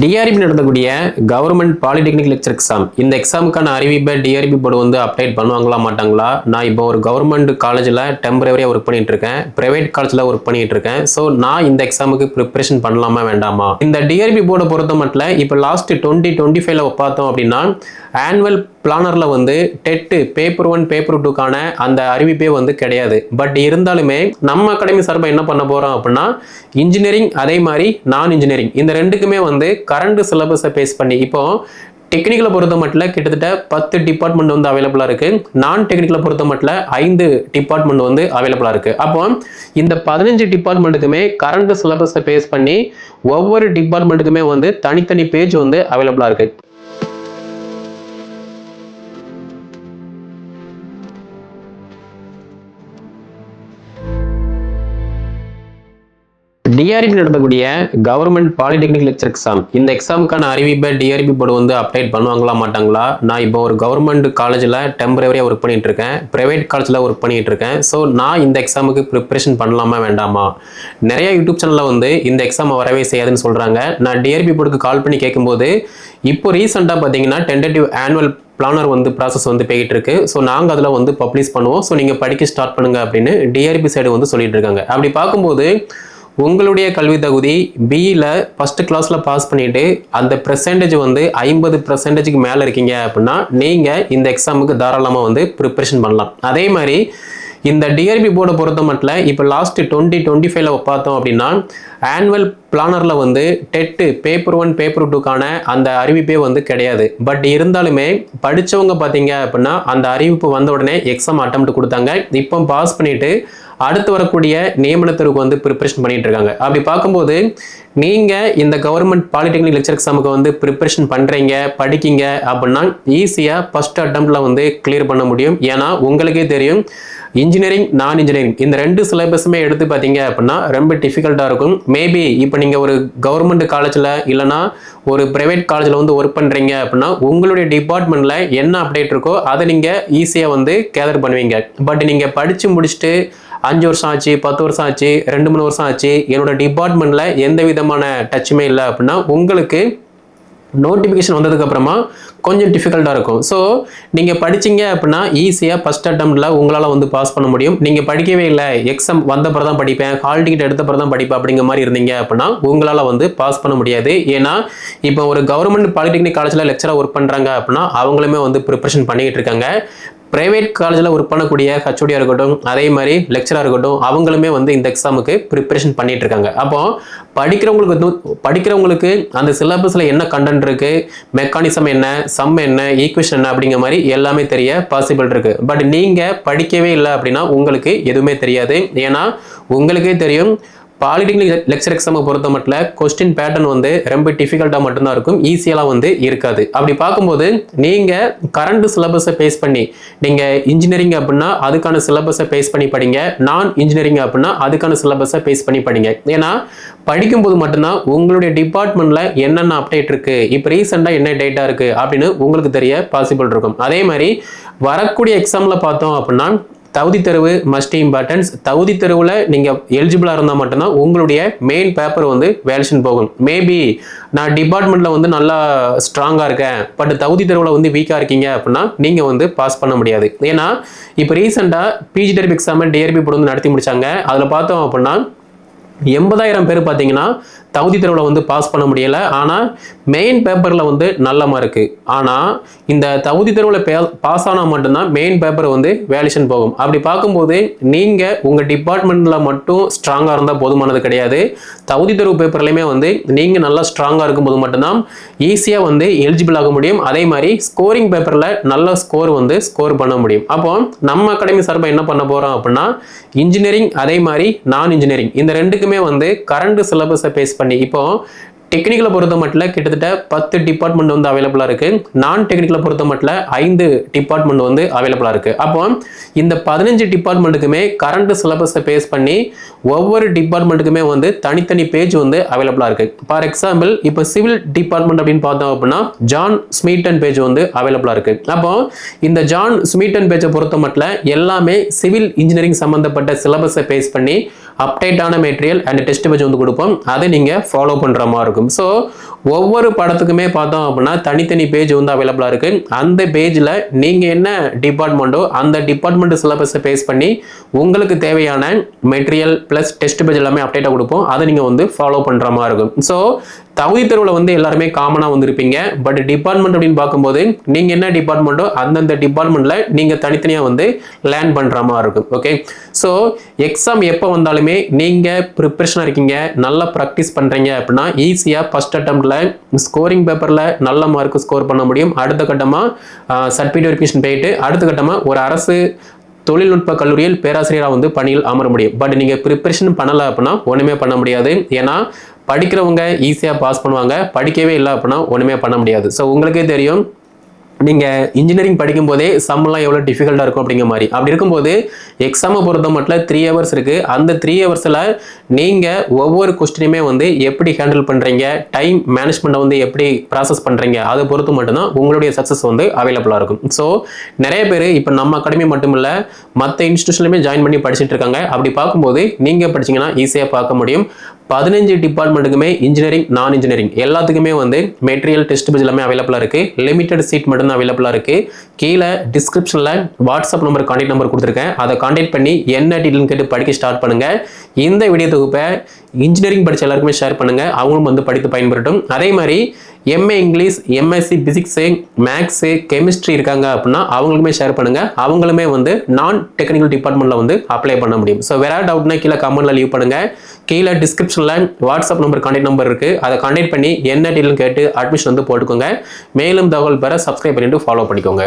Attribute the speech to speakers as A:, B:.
A: TRP நடத்தக்கூடிய government polytechnic lecture exam இந்த எக்ஸாமுக்கான அறிவிப்பை டிஆர்பி போர்டு வந்து அப்டேட் பண்ணுவாங்களா மாட்டாங்களா? நான் இப்போ ஒரு கவர்மெண்ட் காலேஜில் டெம்பரவரியாக ஒர்க் பண்ணிட்டு இருக்கேன், பிரைவேட் காலேஜில் ஒர்க் பண்ணிட்டு இருக்கேன். ஸோ நான் இந்த எக்ஸாமுக்கு ப்ரிப்பரேஷன் பண்ணலாமா வேண்டாமா? இந்த டிஆர்பி போர்டை பொறுத்த மட்டும் இப்போ லாஸ்ட் 2025ல பார்த்தோம் அப்படின்னா ஆனுவல் பிளானர்ல வந்து டெட் பேப்பர் 1 பேப்பர் 2க்கான அந்த அறிவிப்பே வந்து கிடையாது. பட் இருந்தாலுமே நம்ம அகாடமி சார்பாக என்ன பண்ண போறோம் அப்படின்னா இன்ஜினியரிங் அதே மாதிரி நான் இன்ஜினியரிங் இந்த ரெண்டுக்குமே வந்து கரண்ட் சிலபஸை பேஸ் பண்ணி இப்போ டெக்னிக்கலை பொறுத்த மட்டும் கிட்டத்தட்ட 10 டிபார்ட்மெண்ட் வந்து அவைலபிளா இருக்கு. நான் டெக்னிக்கலை பொறுத்த மட்டும் 5 டிபார்ட்மெண்ட் வந்து அவைலபிளா இருக்கு. அப்போ இந்த 15 டிபார்ட்மெண்ட்டுக்குமே கரண்ட் சிலபஸை பேஸ் பண்ணி ஒவ்வொரு டிபார்ட்மெண்ட்டுக்குமே வந்து தனித்தனி பேஜ் வந்து அவைலபிளா இருக்கு. டிஆர்பி நடத்தக்கூடிய கவர்மெண்ட் பாலிடெக்னிக் லெக்சர் எக்ஸாம் இந்த எக்ஸாமுக்கான அறிவிப்பை டிஆர்பி போர்டு வந்து அப்டேட் பண்ணுவாங்களா மாட்டாங்களா? நான் இப்போ ஒரு கவர்மெண்ட் காலேஜில் டெம்பரவரியாக ஒர்க் பண்ணிட்டு இருக்கேன், பிரைவேட் காலேஜில் ஒர்க் பண்ணிட்டு இருக்கேன். ஸோ நான் இந்த எக்ஸாமுக்கு ப்ரிப்பரேஷன் பண்ணலாமா வேண்டாமா? நிறைய யூடியூப் சேனலில் வந்து இந்த எக்ஸாம் வரவே செய்யாதுன்னு சொல்கிறாங்க. நான் டிஆர்பி போர்டுக்கு கால் பண்ணி கேட்கும்போது இப்போ ரீசெண்டாக பார்த்தீங்கன்னா டென்டேட்டிவ் ஆனுவல் பிளானர் வந்து ப்ராசஸ் வந்து போயிட்டு இருக்கு. ஸோ நாங்கள் அதில் வந்து பப்ளிஷ் பண்ணுவோம். ஸோ நீங்கள் படிக்க ஸ்டார்ட் பண்ணுங்க அப்படின்னு டிஆர்பி சைடு வந்து சொல்லிட்டு இருக்காங்க. அப்படி பார்க்கும்போது உங்களுடைய கல்வி தகுதி பிஇல ஃபர்ஸ்ட் கிளாஸ்ல பாஸ் பண்ணிட்டு அந்த பெர்சன்டேஜ் வந்து 50% மேலே இருக்கீங்க அப்படின்னா நீங்க இந்த எக்ஸாமுக்கு தாராளமாக வந்து ப்ரிப்பரேஷன் பண்ணலாம். அதே மாதிரி இந்த டிஆர்பி போர்டை பொறுத்த மட்டும் இப்போ லாஸ்ட் 2025ல பார்த்தோம் அப்படின்னா ஆனுவல் பிளானர்ல வந்து டெட் பேப்பர் 1 பேப்பர் 2க்கான அந்த அறிவிப்பே வந்து கிடையாது. பட் இருந்தாலுமே படிச்சவங்க பார்த்தீங்க அப்படின்னா அந்த அறிவிப்பு வந்த உடனே எக்ஸாம் அட்டெம்ப்ட் கொடுத்தாங்க. இப்போ பாஸ் பண்ணிட்டு அடுத்து வரக்கூடிய நியமனத்திற்கு வந்து ப்ரிப்பரேஷன் பண்ணிட்டு இருக்காங்க. அப்படி பார்க்கும்போது நீங்க இந்த கவர்மெண்ட் பாலிடெக்னிக் லெக்சர் எக்ஸாமுக்கு வந்து ப்ரிப்பரேஷன் பண்றீங்க படிக்கீங்க அப்படின்னா ஈஸியா ஃபர்ஸ்ட் அட்டெம்ப்ட்ல வந்து கிளியர் பண்ண முடியும். ஏன்னா உங்களுக்கே தெரியும் இன்ஜினியரிங் நான் இன்ஜினியரிங் இந்த ரெண்டு சிலபஸுமே எடுத்து பார்த்தீங்க அப்படின்னா ரொம்ப டிஃபிகல்ட்டாக இருக்கும். மேபி இப்போ நீங்கள் ஒரு கவர்மெண்ட் காலேஜில் இல்லைனா ஒரு பிரைவேட் காலேஜில் வந்து ஒர்க் பண்ணுறீங்க அப்படின்னா உங்களுடைய டிபார்ட்மெண்ட்டில் என்ன அப்டேட் இருக்கோ அதை நீங்கள் ஈஸியாக வந்து கேதர் பண்ணுவீங்க. பட் நீங்கள் படித்து முடிச்சுட்டு 5 வருஷம் ஆச்சு, 10 வருஷம் ஆச்சு, 2-3 வருஷம் ஆச்சு, என்னோட டிபார்ட்மெண்ட்டில் எந்த விதமான டச்சுமே இல்லை அப்படின்னா உங்களுக்கு நோட்டிஃபிகேஷன் வந்ததுக்கு அப்புறமா கொஞ்சம் டிஃபிகல்ட்டாக இருக்கும். ஸோ நீங்கள் படிச்சீங்க அப்படின்னா ஈஸியாக ஃபர்ஸ்ட் அட்டெம்ப்டில் உங்களால் வந்து பாஸ் பண்ண முடியும். நீங்கள் படிக்கவே இல்லை, எக்ஸாம் வந்தப்பறம் தான் படிப்பேன், ஹால் டிக்கெட் எடுத்தப்பறம் தான் படிப்பேன் அப்படிங்கிற மாதிரி இருந்தீங்க அப்படின்னா உங்களால் வந்து பாஸ் பண்ண முடியாது. ஏன்னா இப்போ ஒரு கவர்மெண்ட் பாலிடெக்னிக் காலேஜில் லெக்சராக ஒர்க் பண்ணுறாங்க அப்படின்னா அவங்களுமே வந்து ப்ரிப்பரேஷன் பண்ணிக்கிட்டு இருக்காங்க. பிரைவேட் காலேஜில் ஒர்க் பண்ணக்கூடிய ஹச்ஓடியாக இருக்கட்டும் அதே மாதிரி லெக்சராக இருக்கட்டும் அவங்களுமே வந்து இந்த எக்ஸாமுக்கு ப்ரிப்பரேஷன் பண்ணிட்டு இருக்காங்க. அப்போ படிக்கிறவங்களுக்கு அந்த சிலபஸில் என்ன கண்டென்ட் இருக்கு, மெக்கானிசம் என்ன, சம் என்ன, ஈக்குவேஷன் என்ன அப்படிங்கிற மாதிரி எல்லாமே தெரிய பாசிபிள் இருக்கு. பட் நீங்கள் படிக்கவே இல்லை அப்படின்னா உங்களுக்கு எதுவுமே தெரியாது. ஏன்னா உங்களுக்கே தெரியும் பாலிடெக்னிக் லெக்சர் எக்ஸாமை பொறுத்த மட்டும் கொஸ்டின் பேட்டர்ன் வந்து ரொம்ப டிஃபிகல்ட்டாக மட்டும்தான் இருக்கும், ஈஸியெல்லாம் வந்து இருக்காது. அப்படி பார்க்கும்போது நீங்கள் கரண்ட் சிலபஸை பேஸ் பண்ணி நீங்கள் இன்ஜினியரிங் அப்படின்னா அதுக்கான சிலபஸை பேஸ் பண்ணி படிங்க, நான் இன்ஜினியரிங் அப்படின்னா அதுக்கான சிலபஸை பேஸ் பண்ணி படிங்க. ஏன்னா படிக்கும்போது மட்டும்தான் உங்களுடைய டிபார்ட்மெண்ட்டில் என்னென்ன அப்டேட் இருக்குது, இப்போ ரீசெண்டாக என்ன டேட்டா இருக்குது அப்படின்னு உங்களுக்கு தெரிய பாசிபிள் இருக்கும். அதே மாதிரி வரக்கூடிய எக்ஸாமில் பார்த்தோம் அப்படின்னா தகுதி தேர்வு மஸ்ட் இம்பார்ட்டன்ஸ். தகுதி தேர்வில் நீங்கள் எலிஜிபிளாக இருந்தால் மட்டும்தான் உங்களுடைய மெயின் பேப்பர் வந்து வேல்யூஷன் போகும். மேபி நான் டிபார்ட்மெண்ட்டில் வந்து நல்லா ஸ்ட்ராங்காக இருக்கேன் பட் தகுதி தேர்வில் வந்து வீக்காக இருக்கீங்க அப்படின்னா நீங்கள் வந்து பாஸ் பண்ண முடியாது. ஏன்னா இப்போ ரீசெண்டாக பிஜி டெர்பி எக்ஸாமை டிஆர்பி போர்டு வந்து நடத்தி முடிச்சாங்க. அதில் பார்த்தோம் அப்படின்னா 80,000 பேர் பார்த்தீங்கன்னா தகுதி தேர்வில் வந்து பாஸ் பண்ண முடியலை. ஆனால் மெயின் பேப்பரில் வந்து நல்ல மார்க்கு. ஆனால் இந்த தகுதி தேர்வில் பாஸ் ஆனால் மட்டும்தான் மெயின் பேப்பர் வந்து வேல்யூஷன் போகும். அப்படி பார்க்கும்போது நீங்கள் உங்கள் டிபார்ட்மெண்ட்டில் மட்டும் ஸ்ட்ராங்காக இருந்தால் போதுமானது கிடையாது. தகுதி தேர்வு பேப்பர்லையுமே வந்து நீங்கள் நல்லா ஸ்ட்ராங்காக இருக்கும்போது மட்டும்தான் ஈஸியாக வந்து எலிஜிபிள் ஆக முடியும். அதே மாதிரி ஸ்கோரிங் பேப்பரில் நல்ல ஸ்கோர் வந்து ஸ்கோர் பண்ண முடியும். அப்போ நம்ம அகாடமி சார்பாக என்ன பண்ண போகிறோம் அப்படின்னா இன்ஜினியரிங் அதே மாதிரி நான் இன்ஜினியரிங் இந்த ரெண்டுக்குமே வந்து கரண்ட் சிலபஸை பேஸ் பண்ணி இப்போ டெக்னிக்கலை பொறுத்த மட்டும் கிட்டத்தட்ட 10 டிபார்ட்மெண்ட் வந்து அவைலபிளா இருக்கு. நான் டெக்னிக்கலை பொறுத்த மட்டும் 5 டிபார்ட்மெண்ட் வந்து அவைலபிளா இருக்கு. அப்போ இந்த 15 டிபார்ட்மெண்ட்டுக்குமே கரண்ட் சிலபஸை பேஸ் பண்ணி ஒவ்வொரு டிபார்ட்மெண்ட்டுக்குமே வந்து தனித்தனி பேஜ் வந்து அவைலபிளா இருக்கு. ஃபார் எக்ஸாம்பிள் இப்போ சிவில் டிபார்ட்மெண்ட் அப்படின்னு பார்த்தோம் அப்படின்னா ஜான் ஸ்மீட்டன் பேஜ் வந்து அவைலபிளா இருக்கு. அப்போ இந்த ஜான் ஸ்மீட்டன் பேஜை பொறுத்த மட்டும் எல்லாமே சிவில் இன்ஜினியரிங் சம்பந்தப்பட்ட சிலபஸை பேஸ் பண்ணி அப்டேட்டான மெட்டீரியல் அண்ட் டெஸ்ட் பேஜ் வந்து கொடுப்போம். அதை நீங்கள் ஃபாலோ பண்ணுற மாதிரி இருக்கும். ஸோ ஒவ்வொரு படத்துக்குமே பார்த்தோம் அப்படின்னா தனித்தனி பேஜ் வந்து அவைலபிளாக இருக்குது. அந்த பேஜில் நீங்கள் என்ன டிபார்ட்மெண்ட்டோ அந்த டிபார்ட்மெண்ட் சிலபஸை பேஸ் பண்ணி உங்களுக்கு தேவையான மெட்டீரியல் ப்ளஸ் டெஸ்ட் பேஜ் எல்லாமே அப்டேட்டாக கொடுப்போம். அதை நீங்கள் வந்து ஃபாலோ பண்ணுற மாதிரி இருக்கும். ஸோ தகுதி தேர்வில் வந்து எல்லாருமே காமனாக வந்திருப்பீங்க. பட் டிபார்ட்மெண்ட் அப்படின்னு பார்க்கும்போது நீங்கள் என்ன டிபார்ட்மெண்ட்டோ அந்தந்த டிபார்ட்மெண்ட்டில் நீங்கள் தனித்தனியாக வந்து லேர்ன் பண்ணுற மாதிரி இருக்கும். ஓகே, ஸோ எக்ஸாம் எப்போ வந்தாலுமே நீங்கள் ப்ரிப்ரேஷனாக இருக்கீங்க, நல்லா ப்ராக்டிஸ் பண்ணுறீங்க அப்படின்னா ஈஸியாக ஃபஸ்ட் அட்டம்ப்டில் ஸ்கோரிங் பேப்பரில் நல்ல மார்க் ஸ்கோர் பண்ண முடியும். அடுத்த கட்டமாக சர்டிஃபிகேட் வெரிஃபிகேஷன் போயிட்டு அடுத்த கட்டமாக ஒரு அரசு தொழில்நுட்ப கல்லூரியில் பேராசிரியராக வந்து பணியில் அமர முடியும். பட் நீங்கள் ப்ரிப்ரேஷன் பண்ணலை அப்படின்னா ஒன்றுமே பண்ண முடியாது. ஏன்னா படிக்கிறவங்க ஈஸியாக பாஸ் பண்ணுவாங்க, படிக்கவே இல்லை அப்படின்னா ஒன்றுமே பண்ண முடியாது. ஸோ உங்களுக்கே தெரியும், நீங்கள் இன்ஜினியரிங் படிக்கும் போதே சம்மெல்லாம் எவ்வளோ டிஃபிகல்ட்டாக இருக்கும் அப்படிங்கிற மாதிரி. அப்படி இருக்கும்போது எக்ஸாமை பொறுத்த மட்டும் 3 ஹவர்ஸ் இருக்குது. அந்த 3 ஹவர்ஸில் நீங்கள் ஒவ்வொரு கொஸ்டினுமே வந்து எப்படி ஹேண்டில் பண்ணுறீங்க, டைம் மேனேஜ்மெண்ட்டை வந்து எப்படி ப்ராசஸ் பண்ணுறீங்க, அதை பொறுத்து மட்டும்தான் உங்களுடைய சக்ஸஸ் வந்து அவைலபிளாக இருக்கும். ஸோ நிறைய பேர் இப்போ நம்ம அகாடமி மட்டும் இல்லை மற்ற இன்ஸ்டியூஷன்லையுமே ஜாயின் பண்ணி படிச்சுட்டு இருக்காங்க. அப்படி பார்க்கும்போது நீங்கள் படிச்சிங்கன்னா ஈஸியாக பார்க்க முடியும். 15 டிபார்ட்மெண்ட்டுக்குமே இன்ஜினியரிங் நான் இன்ஜினியரிங் எல்லாத்துக்குமே வந்து மெட்டீரியல் டெஸ்ட் பேஜ் எல்லாமே அவைலபிளாக இருக்குது. லிமிடெட் சீட் மட்டும் தான் அவைலபிளாக இருக்குது. கீழே டிஸ்கிரிப்ஷனில் வாட்ஸ்அப் நம்பர் கான்டாக்ட் நம்பர் கொடுத்துருக்கேன். அதை கான்டாக்ட் பண்ணி என்ன டீட்டெயில்னு கேட்டு படிக்க ஸ்டார்ட் பண்ணுங்கள். இந்த வீடியோ தொகுப்பை இன்ஜினியரிங் படித்த எல்லாருக்குமே ஷேர் பண்ணுங்கள், அவங்களும் வந்து படித்து பயன்பெறட்டும். அதே மாதிரி MA English, MSc physics, maths, chemistry இருக்காங்க அப்படின்னா அவங்களுக்குமே ஷேர் பண்ணுங்கள். அவங்களுமே வந்து நான் டெக்னிக்கல் டிபார்ட்மெண்ட்டில் வந்து அப்ளை பண்ண முடியும். ஸோ வேறு டவுட்னா கீழே கமெண்ட்டில் லீவ் பண்ணுங்கள். கீழே டிஸ்கிரிப்ஷனில் வாட்ஸ்அப் நம்பர் கான்டாக்ட் நம்பர் இருக்குது. அதை கான்டாக்ட் பண்ணி என்ன டீட்டெயில் கேட்டு அட்மிஷன் வந்து போட்டுக்கோங்க. மேலும் தகவல் பெற சப்ஸ்கிரைப் பண்ணிட்டு ஃபாலோ பண்ணிக்கோங்க.